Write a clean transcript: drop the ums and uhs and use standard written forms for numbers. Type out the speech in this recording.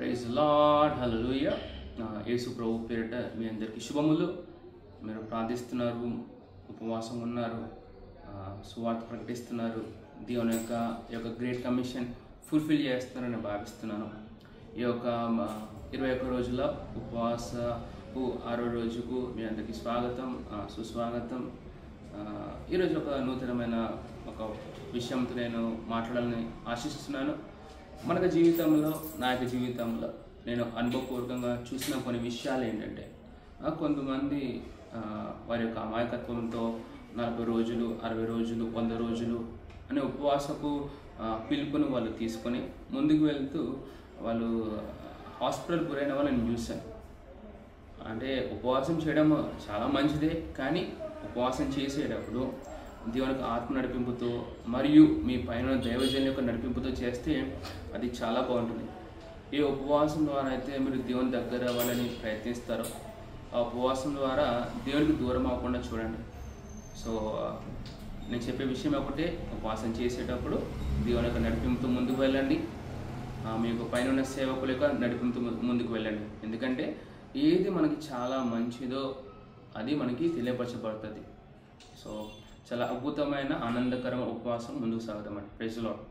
Praise lord హల్లెలూయా. యేసు ప్రభు పేరిట మీ అందరికీ శుభములు. మీరు ప్రార్థిస్తున్నారు, ఉపవాసం ఉన్నారు, సువార్త ప్రకటిస్తున్నారు, దేవుని యొక్క గ్రేట్ కమిషన్ ఫుల్ఫిల్ చేస్తున్నారని భావిస్తున్నాను. ఈ యొక్క 21 రోజుల ఉపవాసపు 6వ రోజుకు మీ అందరికీ స్వాగతం, సుస్వాగతం. ఈరోజు ఒక నూతనమైన ఒక విషయంతో నేను మాట్లాడాలని ఆశిస్తున్నాను. మన జీవితంలో, నా యొక్క జీవితంలో నేను అనుభవపూర్వకంగా చూసిన కొన్ని విషయాలు ఏంటంటే, కొంతమంది వారి యొక్క అమాయకత్వంతో 40 రోజులు, 60 రోజులు, 100 రోజులు అనే ఉపవాసపు పిలుపును వాళ్ళు తీసుకొని ముందుకు వెళ్తూ వాళ్ళు హాస్పిటల్ గురైన వాళ్ళని నేను చూశాను. అంటే ఉపవాసం చేయడం చాలా మంచిదే, కానీ ఉపవాసం చేసేటప్పుడు దేవునికి ఆత్మ నడిపింపుతో మరియు మీ పైన దైవజన్ యొక్క నడిపింపుతో చేస్తే అది చాలా బాగుంటుంది. ఏ ఉపవాసం ద్వారా అయితే మీరు దేవుని దగ్గర అవ్వాలని ప్రయత్నిస్తారో ఆ ఉపవాసం ద్వారా దేవునికి దూరం అవ్వకుండా చూడండి. సో నేను చెప్పే విషయం ఒకటే, ఉపవాసం చేసేటప్పుడు దేవుని యొక్క నడిపింపుతో ముందుకు వెళ్ళండి. మీకు పైన ఉన్న సేవకుల యొక్క నడిపింపుతో ముందుకు వెళ్ళండి. ఎందుకంటే ఏది మనకి చాలా మంచిదో అది మనకి తెలియపరచబడుతుంది. సో చాలా అద్భుతమైన ఆనందకరమైన ఉపవాసం ముందుకు సాగుతామండి. Praise the lord.